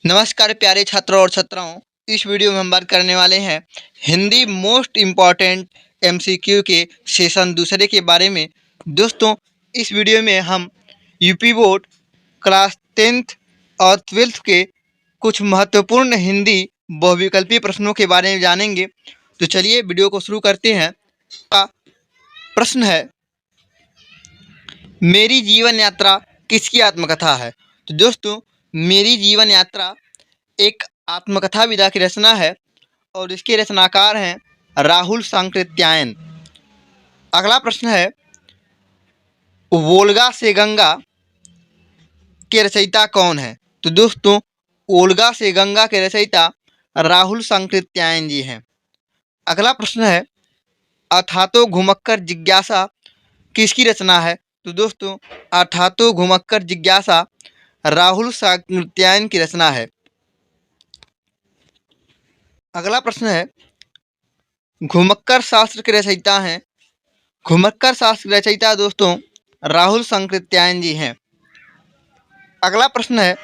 नमस्कार प्यारे छात्रों और छात्राओं। इस वीडियो में हम बात करने वाले हैं हिंदी मोस्ट इम्पॉर्टेंट एमसीक्यू के सेशन दूसरे के बारे में। दोस्तों, इस वीडियो में हम यूपी बोर्ड क्लास 10th और 12th के कुछ महत्वपूर्ण हिंदी बहुविकल्पी प्रश्नों के बारे में जानेंगे। तो चलिए वीडियो को शुरू करते हैं। का प्रश्न है, मेरी जीवन यात्रा किसकी आत्मकथा है? तो दोस्तों, मेरी जीवन यात्रा एक आत्मकथा विधा की रचना है और इसके रचनाकार हैं राहुल सांकृत्यायन। अगला प्रश्न है, वोल्गा से गंगा के रचयिता कौन है? तो दोस्तों, ओल्गा से गंगा के रचयिता राहुल सांकृत्यायन जी हैं। अगला प्रश्न है, अथातो घुमक्कर जिज्ञासा किसकी रचना है? तो दोस्तों, अथातो घुमक्कर जिज्ञासा राहुल सांकृत्यायन की रचना है। अगला प्रश्न है, घुमक्कर शास्त्र के रचयिता हैं। घुमक्कर शास्त्र के रचयिता दोस्तों राहुल सांकृत्यायन जी हैं। अगला प्रश्न है,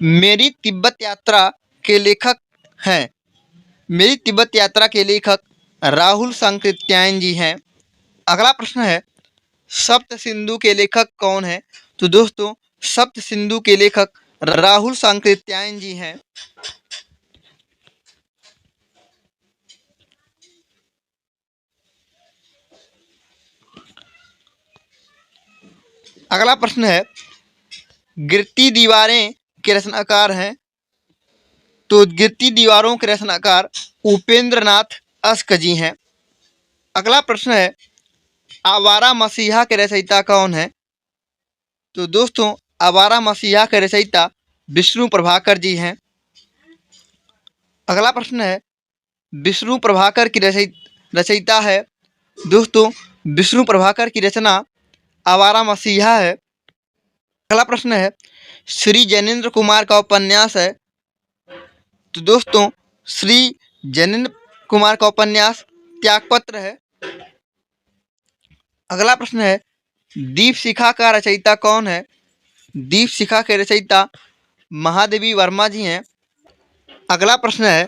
मेरी तिब्बत यात्रा के लेखक हैं। मेरी तिब्बत यात्रा के लेखक राहुल सांकृत्यायन जी हैं। अगला प्रश्न है, सप्त सिंधु के लेखक कौन है? तो दोस्तों, सप्त सिंधु के लेखक राहुल सांकृत्यायन जी हैं। अगला प्रश्न है, गिरती दीवारें के रचनाकार हैं। तो गिरती दीवारों के रचनाकार उपेंद्र नाथ अश्क जी हैं। अगला प्रश्न है, आवारा मसीहा के रचयिता कौन है? तो दोस्तों, आवारा मसीहा के रचयिता विष्णु प्रभाकर जी हैं। अगला प्रश्न है, विष्णु प्रभाकर की रचयिता है। दोस्तों, विष्णु प्रभाकर की रचना आवारा मसीहा है। अगला प्रश्न है, श्री जैनेन्द्र कुमार का उपन्यास है। तो दोस्तों, श्री जैनेन्द्र कुमार का उपन्यास त्यागपत्र है। अगला प्रश्न है, दीप शिखा का रचयिता कौन है? दीप शिखा के रचयिता महादेवी वर्मा जी हैं। अगला प्रश्न है,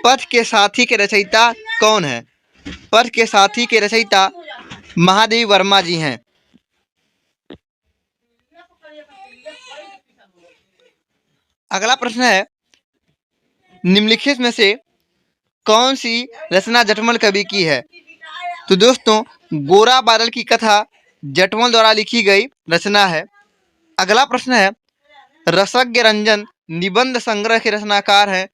पथ के साथी के रचयिता कौन है? पथ के साथी के रचयिता महादेवी वर्मा जी हैं। अगला प्रश्न है, निम्नलिखित में से कौन सी रचना जटमल कवि की है? तो दोस्तों, गोरा बादल की कथा जटमल द्वारा लिखी गई रचना है। अगला प्रश्न है, रसज्ञ रंजन निबंध संग्रह के रचनाकार हैं।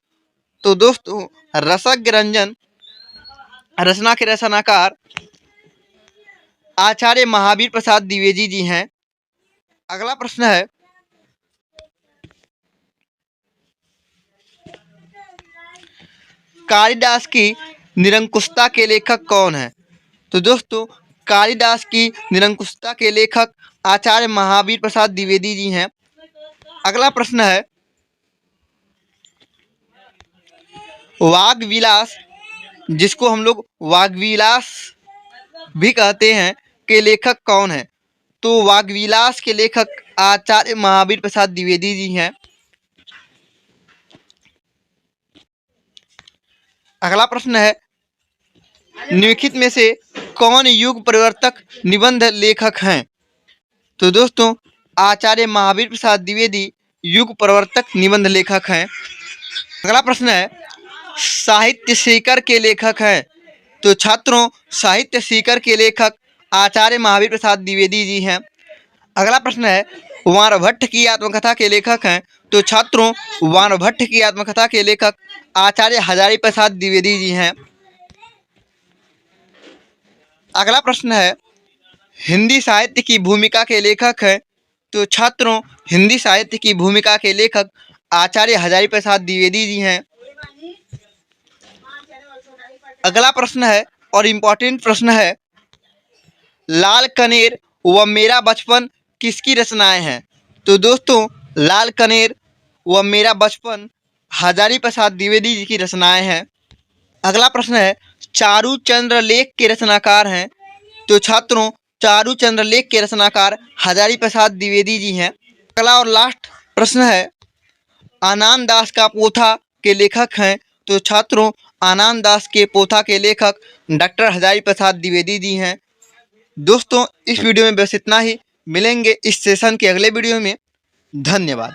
तो दोस्तों, रसज्ञ रंजन रचना के रचनाकार आचार्य महावीर प्रसाद द्विवेदी जी हैं। अगला प्रश्न है, कालिदास की निरंकुशता के लेखक कौन है? तो दोस्तों, कालिदास की निरंकुशता के लेखक आचार्य महावीर प्रसाद द्विवेदी जी हैं। अगला प्रश्न है, वाग्विलास, जिसको हम लोग वाग्विलास भी कहते हैं, के लेखक कौन है? तो वाग्विलास के लेखक आचार्य महावीर प्रसाद द्विवेदी जी हैं। अगला प्रश्न है, निम्नलिखित में से कौन युग परिवर्तक निबंध लेखक हैं? तो दोस्तों, आचार्य महावीर प्रसाद द्विवेदी युग परिवर्तक निबंध लेखक हैं। अगला प्रश्न है, साहित्य सीकर के लेखक हैं। तो छात्रों, साहित्य सीकर के लेखक आचार्य महावीर प्रसाद द्विवेदी जी हैं। अगला प्रश्न है, वाणभट्ट की आत्मकथा के लेखक हैं। तो छात्रों, वाणभट्ट की आत्मकथा के लेखक आचार्य हजारी प्रसाद द्विवेदी जी हैं। अगला प्रश्न है, हिंदी साहित्य की भूमिका के लेखक हैं। तो छात्रों, हिंदी साहित्य की भूमिका के लेखक आचार्य हजारी प्रसाद द्विवेदी जी हैं। अगला प्रश्न है और इम्पोर्टेंट प्रश्न है, लाल कनेर व मेरा बचपन किसकी रचनाएं हैं? तो दोस्तों, लाल कनेर व मेरा बचपन हजारी प्रसाद द्विवेदी जी की रचनाएं हैं। अगला प्रश्न है, चारूचंद्र लेख के रचनाकार हैं। तो छात्रों, चारूचंद्र लेख के रचनाकार हजारी प्रसाद द्विवेदी जी हैं। अगला और लास्ट प्रश्न है, आनंद दास का पोथा के लेखक हैं। तो छात्रों, आनंद दास के पोथा के लेखक डॉक्टर हजारी प्रसाद द्विवेदी जी हैं। दोस्तों, इस वीडियो में बस इतना ही। मिलेंगे इस सेशन के अगले वीडियो में। धन्यवाद।